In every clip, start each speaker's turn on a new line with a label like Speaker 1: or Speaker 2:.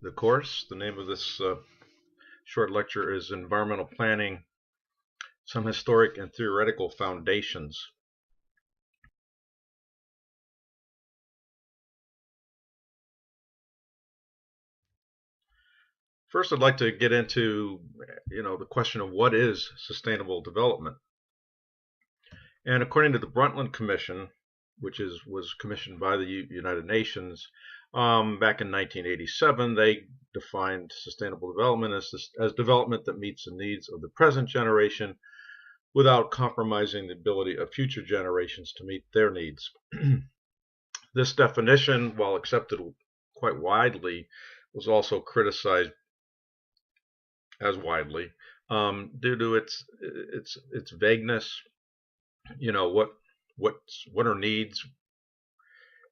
Speaker 1: the course. The name of this short lecture is Environmental Planning, Some Historic and Theoretical Foundations. First, I'd like to get into the question of what is sustainable development. And according to the Brundtland Commission, which was commissioned by the United Nations back in 1987, they defined sustainable development as development that meets the needs of the present generation without compromising the ability of future generations to meet their needs. This definition, while accepted quite widely, was also criticized as widely due to its vagueness. What are needs,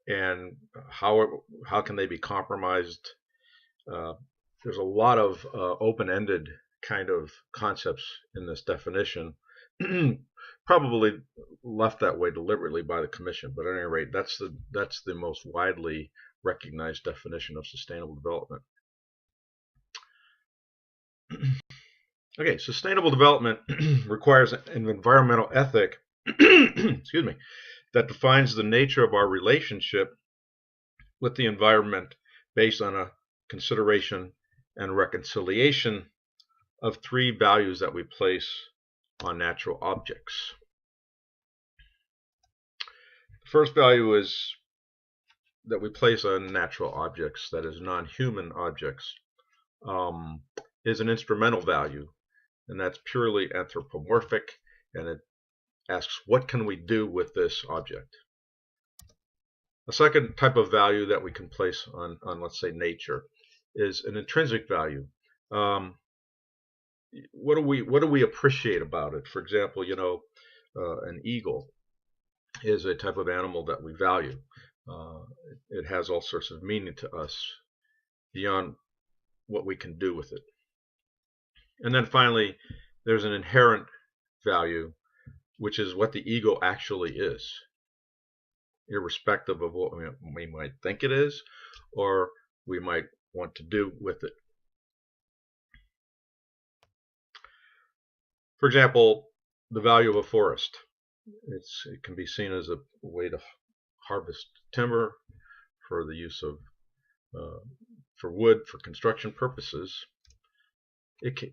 Speaker 1: and how can they be compromised? There's a lot of open-ended kind of concepts in this definition, probably left that way deliberately by the Commission. But at any rate, that's the most widely recognized definition of sustainable development. Okay, sustainable development requires an environmental ethic excuse me, that defines the nature of our relationship with the environment based on a consideration and reconciliation of three values that we place on natural objects. The first value is that we place on natural objects, that is non-human objects, is an instrumental value, and that's purely anthropomorphic, and it asks, what can we do with this object? A second type of value that we can place on let's say, nature is an intrinsic value. What do we appreciate about it? For example, an eagle is a type of animal that we value. It has all sorts of meaning to us beyond what we can do with it. And then finally, there's an inherent value, which is what the ego actually is, irrespective of what we might think it is or we might want to do with it. For example, the value of a forest. It can be seen as a way to harvest timber for the use of for wood for construction purposes. It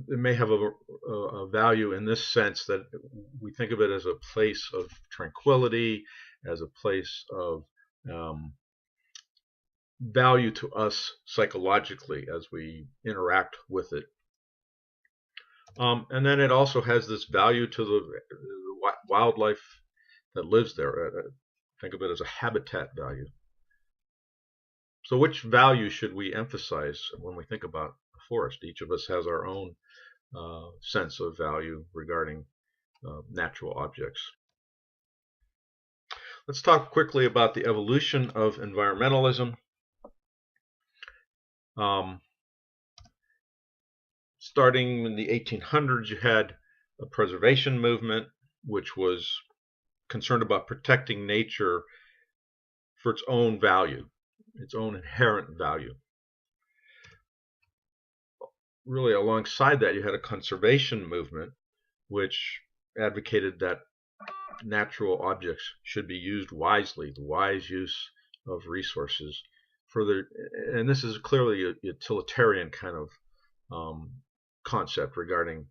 Speaker 1: may have a value in this sense that we think of it as a place of tranquility, as a place of value to us psychologically as we interact with it. And then it also has this value to the wildlife that lives there. Think of it as a habitat value. So which value should we emphasize when we think about a forest? Each of us has our own sense of value regarding natural objects. Let's talk quickly about the evolution of environmentalism. Starting in the 1800s, you had a preservation movement, which was concerned about protecting nature for its own value, its own inherent value. Really, alongside that, you had a conservation movement, which advocated that natural objects should be used wisely, the wise use of resources. And this is clearly a utilitarian kind of concept regarding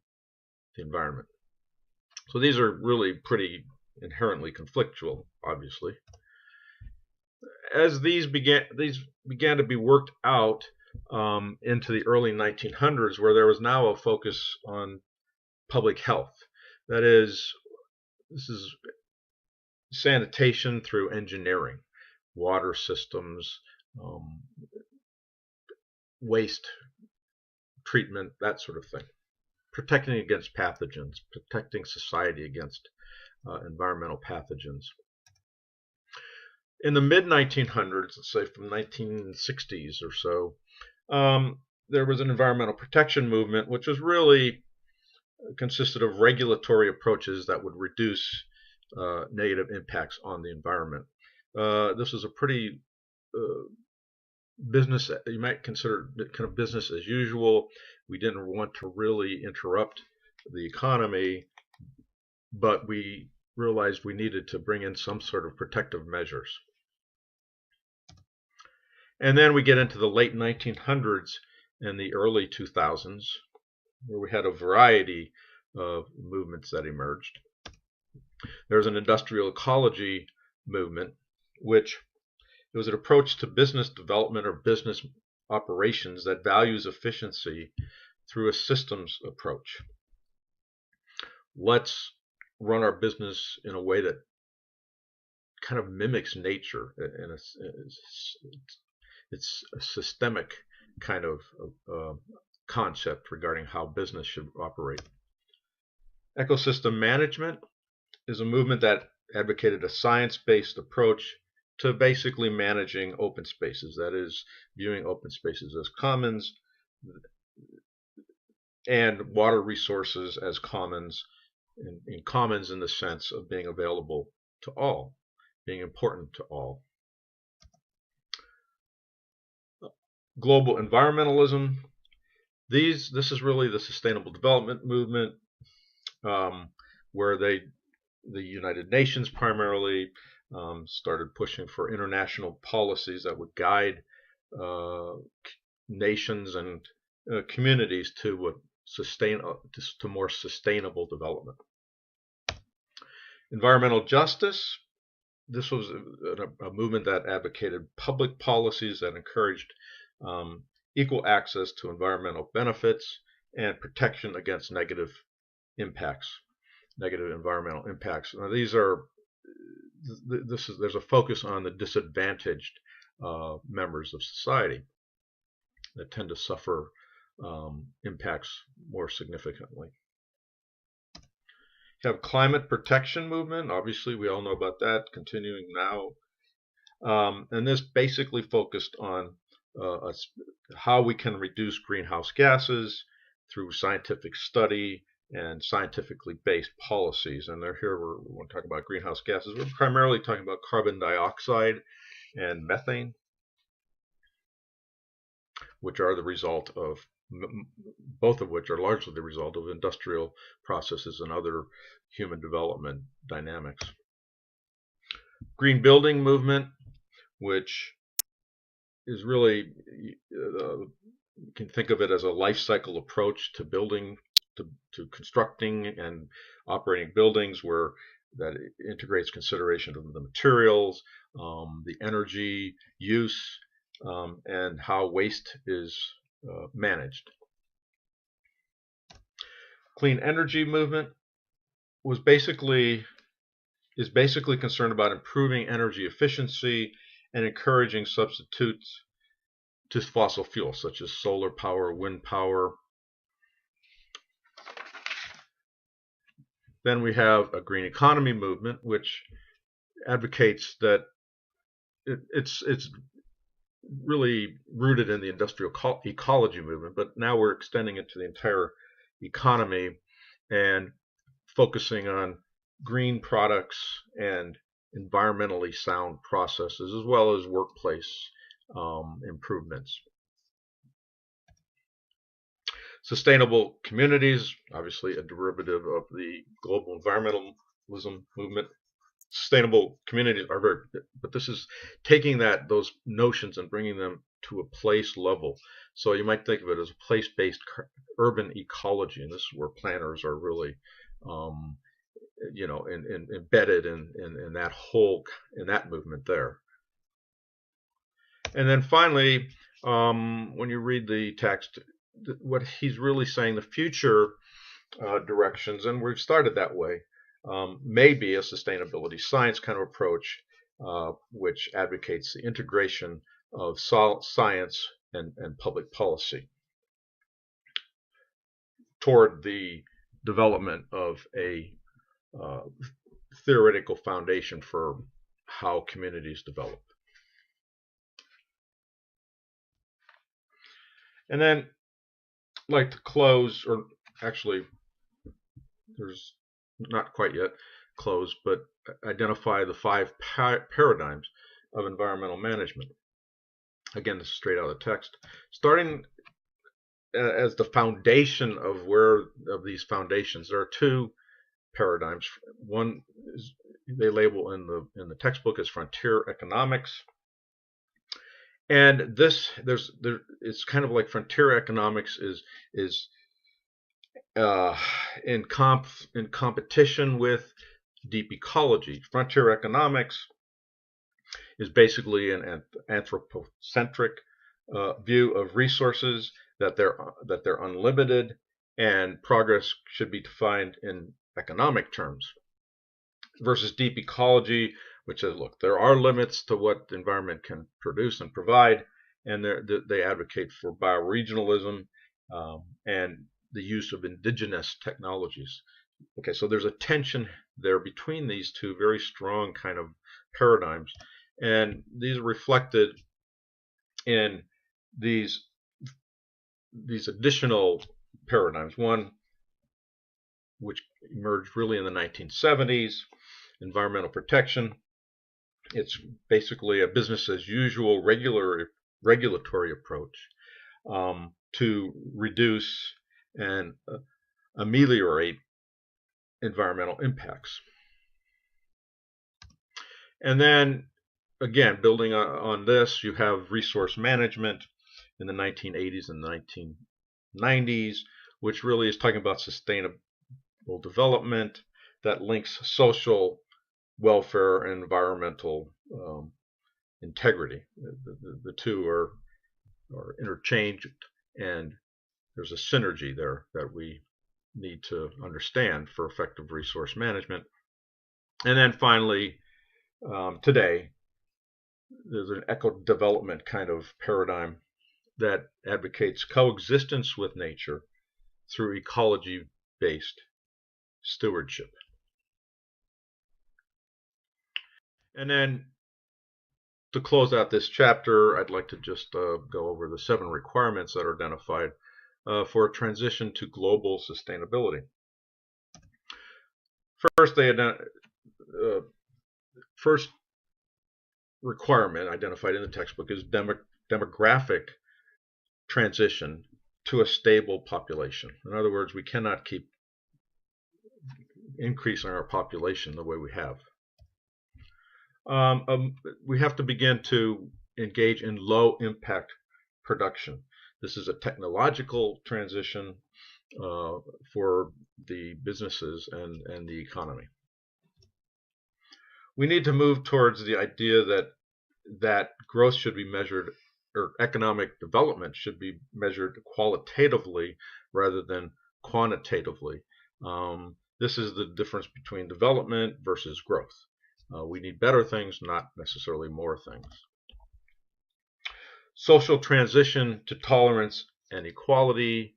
Speaker 1: the environment. So these are really pretty inherently conflictual, obviously. As these began to be worked out into the early 1900s, where there was now a focus on public health. That is, this is sanitation through engineering, water systems, waste treatment, that sort of thing. Protecting against pathogens, protecting society against environmental pathogens. In the mid-1900s, let's say from 1960s or so, there was an environmental protection movement, which was really consisted of regulatory approaches that would reduce negative impacts on the environment. This was a pretty business, you might consider it kind of business as usual. We didn't want to really interrupt the economy, but we realized we needed to bring in some sort of protective measures. And then we get into the late 1900s and the early 2000s, where we had a variety of movements that emerged. There's an industrial ecology movement, which it was an approach to business development or business operations that values efficiency through a systems approach. Let's run our business in a way that kind of mimics nature, and it's a systemic kind of concept regarding how business should operate. Ecosystem management is a movement that advocated a science-based approach to basically managing open spaces, that is, viewing open spaces as commons and water resources as commons, in commons in the sense of being available to all, being important to all. Global environmentalism. This is really the sustainable development movement, where the United Nations primarily started pushing for international policies that would guide nations and communities to more sustainable development. Environmental justice. This was a movement that advocated public policies that encouraged equal access to environmental benefits and protection against negative environmental impacts. Now, there's a focus on the disadvantaged members of society that tend to suffer impacts more significantly. You have climate protection movement. Obviously, we all know about that, continuing now. And this basically focused on how we can reduce greenhouse gases through scientific study and scientifically based policies. And here we want to talk about greenhouse gases. We're primarily talking about carbon dioxide and methane, which are the result of, both of which are largely the result of industrial processes and other human development dynamics. Green building movement, which is really, you can think of it as a life cycle approach to building, to constructing and operating buildings, where that integrates consideration of the materials, the energy use, and how waste is managed. Clean energy movement is basically concerned about improving energy efficiency and encouraging substitutes to fossil fuels such as solar power, wind power. Then we have a green economy movement, which advocates that it's really rooted in the industrial ecology movement, but now we're extending it to the entire economy and focusing on green products and environmentally sound processes, as well as workplace improvements. Sustainable communities, obviously a derivative of the global environmentalism movement. Sustainable communities are very, but this is taking those notions and bringing them to a place level. So you might think of it as a place-based urban ecology, and this is where planners are really, embedded in that movement there. And then finally, when you read the text, what he's really saying, the future directions, and we've started that way, may be a sustainability science kind of approach, which advocates the integration of science and public policy toward the development of a theoretical foundation for how communities develop. And then I'd like to close, or actually there's not quite yet close, but identify the 5 paradigms of environmental management. Again, this is straight out of the text. Starting as the foundation of these foundations, there are two paradigms. One is they label in the textbook as frontier economics, and it's kind of like frontier economics is in competition with deep ecology. Frontier economics is basically an anthropocentric view of resources, that they're unlimited, and progress should be defined in economic terms. Versus deep ecology, which says, look, there are limits to what the environment can produce and provide, and they advocate for bioregionalism and the use of indigenous technologies. Okay, so there's a tension there between these two very strong kind of paradigms, and these are reflected in these additional paradigms. One, which emerged really in the 1970s, environmental protection. It's basically a business as usual regulatory approach to reduce and ameliorate environmental impacts. And then, again, building on this, you have resource management in the 1980s and 1990s, which really is talking about sustainable development that links social welfare and environmental integrity. The two are interchanged, and there's a synergy there that we need to understand for effective resource management. And then finally, today, there's an eco-development kind of paradigm that advocates coexistence with nature through ecology-based stewardship. And then to close out this chapter, I'd like to just go over the 7 requirements that are identified for a transition to global sustainability. First requirement identified in the textbook is demographic transition to a stable population. In other words, we cannot keep increasing our population the way we have. We have to begin to engage in low impact production. This is a technological transition for the businesses and the economy. We need to move towards the idea that growth should be measured, or economic development should be measured qualitatively rather than quantitatively. This is the difference between development versus growth. We need better things, not necessarily more things. Social transition to tolerance and equality.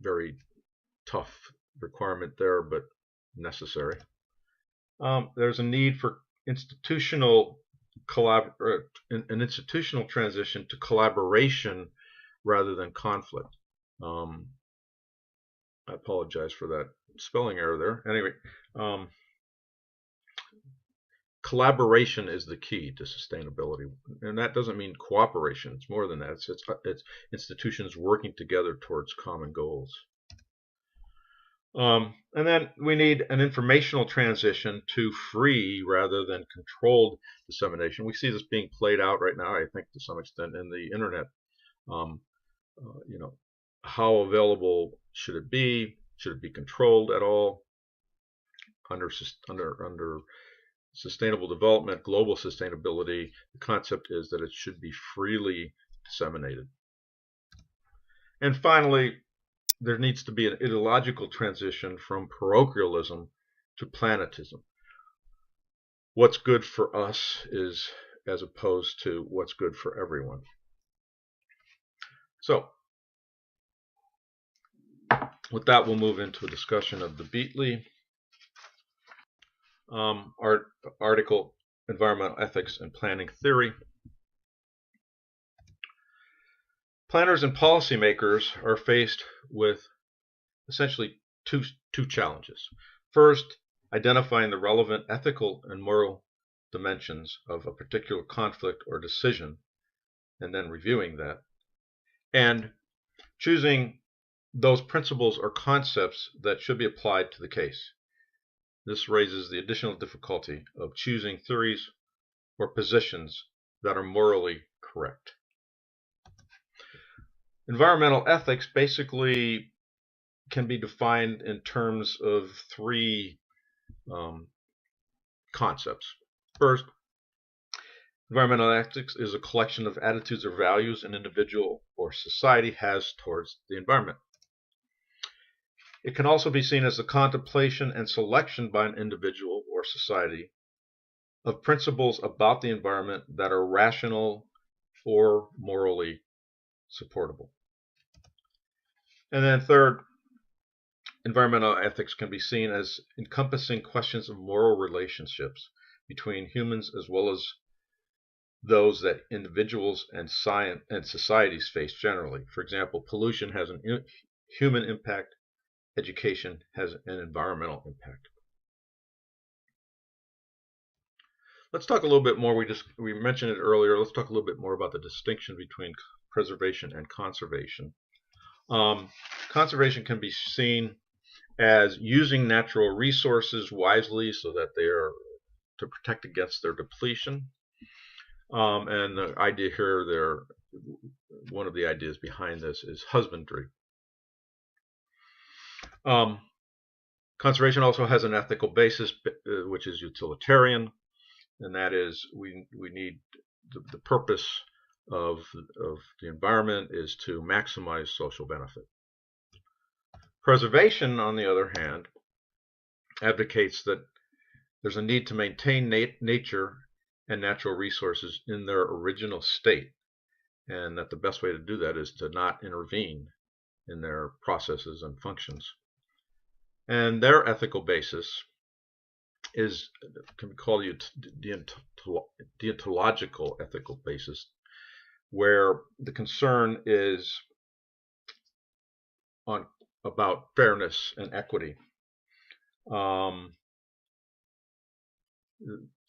Speaker 1: Very tough requirement there, but necessary. There's a need for an institutional transition to collaboration rather than conflict. I apologize for that spelling error there. Anyway, collaboration is the key to sustainability, and that doesn't mean cooperation. It's more than that. It's institutions working together towards common goals. And then we need an informational transition to free rather than controlled dissemination. We see this being played out right now, I think, to some extent in the internet. How available should it be? Should it be controlled at all? Under sustainable development, global sustainability, the concept is that it should be freely disseminated. And finally, there needs to be an ideological transition from parochialism to planetism. What's good for us is as opposed to what's good for everyone. So, with that, we'll move into a discussion of the Beatley article, Environmental Ethics and Planning Theory. Planners and policymakers are faced with essentially two challenges. First, identifying the relevant ethical and moral dimensions of a particular conflict or decision, and then reviewing that, and choosing those principles or concepts that should be applied to the case. This raises the additional difficulty of choosing theories or positions that are morally correct. Environmental ethics basically can be defined in terms of three concepts. First, environmental ethics is a collection of attitudes or values an individual or society has towards the environment. It can also be seen as the contemplation and selection by an individual or society of principles about the environment that are rational or morally supportable. And then third, environmental ethics can be seen as encompassing questions of moral relationships between humans as well as those that individuals and societies face generally. For example, pollution has an human impact, education has an environmental impact. Let's talk a little bit more. We mentioned it earlier. Let's talk a little bit more about the distinction between preservation and conservation. Conservation can be seen as using natural resources wisely so that they are to protect against their depletion. And the idea here, one of the ideas behind this is husbandry. Conservation also has an ethical basis, which is utilitarian, and that is we need the purpose of the environment is to maximize social benefit. Preservation, on the other hand, advocates that there's a need to maintain nature and natural resources in their original state, and that the best way to do that is to not intervene in their processes and functions. And their ethical basis can be called deontological ethical basis, where the concern is about fairness and equity.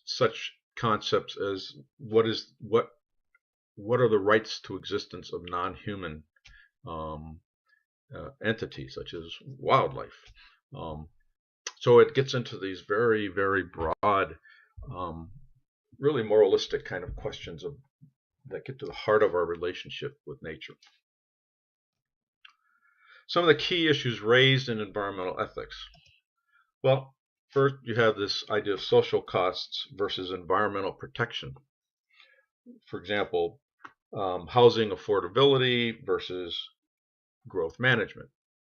Speaker 1: Such concepts as what are the rights to existence of non-human entities such as wildlife. So it gets into these very, very broad, really moralistic kind of questions that get to the heart of our relationship with nature. Some of the key issues raised in environmental ethics. Well, first you have this idea of social costs versus environmental protection. For example, housing affordability versus growth management.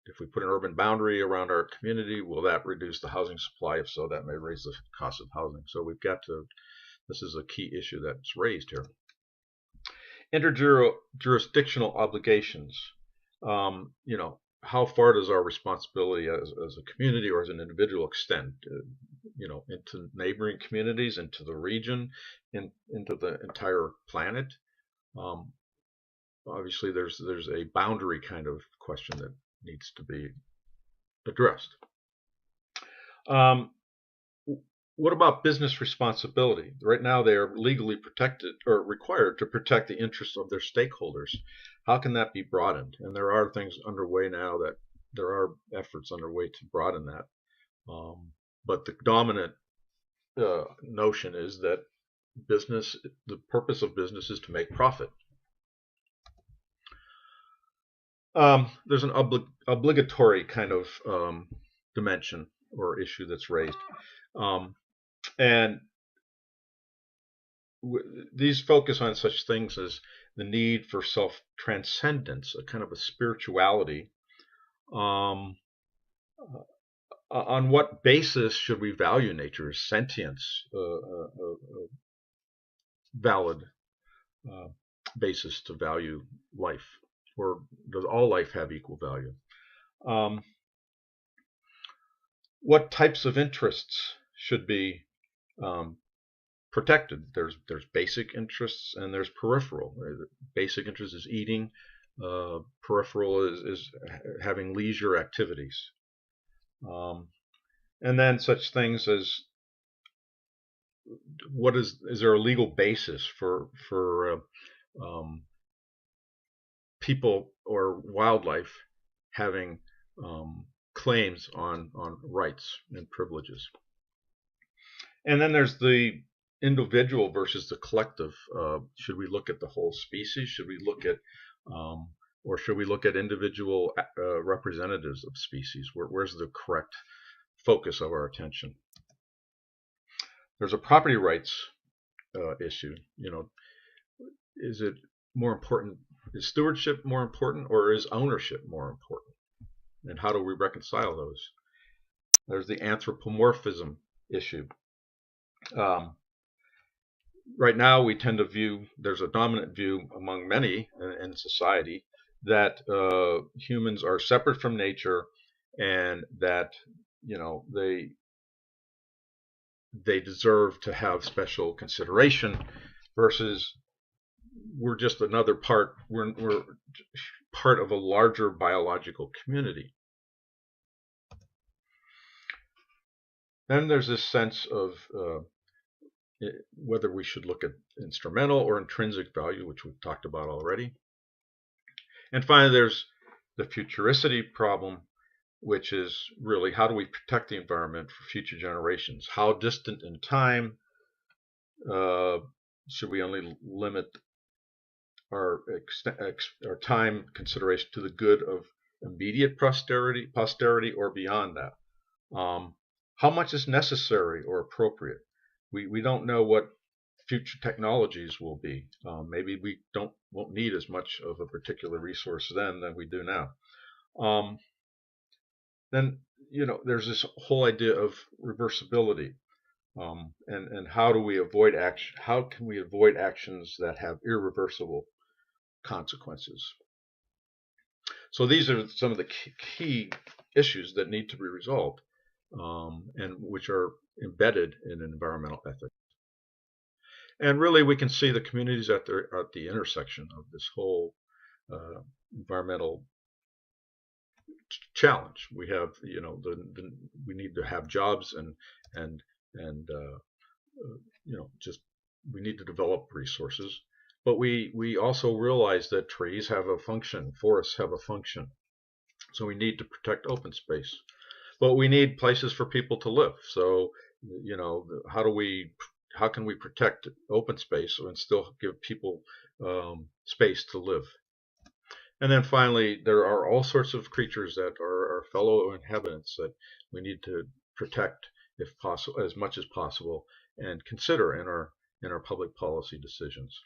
Speaker 1: If we put an urban boundary around our community, will that reduce the housing supply? If so, that may raise the cost of housing. So this is a key issue that's raised here. Interjurisdictional obligations. How far does our responsibility as a community or as an individual extend? Into neighboring communities, into the region, into the entire planet. Obviously, there's a boundary kind of question that needs to be addressed. What about business responsibility? Right now, they are legally protected or required to protect the interests of their stakeholders. How can that be broadened? And there are things underway now that there are efforts underway to broaden that. But the dominant notion is that the purpose of business is to make profit. There's an obligatory kind of dimension or issue that's raised. And these focus on such things as the need for self-transcendence, a kind of a spirituality. On what basis should we value nature? Is sentience a valid basis to value life? Or does all life have equal value? What types of interests should be protected? There's basic interests and there's peripheral. Basic interest is eating. Peripheral is having leisure activities. And then such things as what is there a legal basis for people or wildlife having claims on rights and privileges? And then there's the individual versus the collective. Should we look at the whole species? Should we look at or should we look at individual representatives of species? Where's the correct focus of our attention? There's a property rights issue. Is it more important? Is stewardship more important, or is ownership more important? And how do we reconcile those? There's the anthropomorphism issue. Right now, we tend to view, there's a dominant view among many in society that humans are separate from nature, and that they deserve to have special consideration, versus we're just another part. We're part of a larger biological community. Then there's this sense of whether we should look at instrumental or intrinsic value, which we've talked about already. And finally, there's the futuricity problem, which is really how do we protect the environment for future generations? How distant in time should we only limit our time consideration to the good of immediate posterity or beyond that? How much is necessary or appropriate? We don't know what future technologies will be. Maybe we won't need as much of a particular resource then than we do now. Then there's this whole idea of reversibility, and how do we avoid action? How can we avoid actions that have irreversible consequences? So these are some of the key issues that need to be resolved, and which are embedded in environmental ethics. And really, we can see the communities at the intersection of this whole environmental challenge. We have, we need to have jobs, and just we need to develop resources. But we also realize that trees have a function, forests have a function. So we need to protect open space. But we need places for people to live. So, how can we protect open space and still give people space to live? And then finally, there are all sorts of creatures that are our fellow inhabitants that we need to protect, if possible, as much as possible, and consider in our public policy decisions.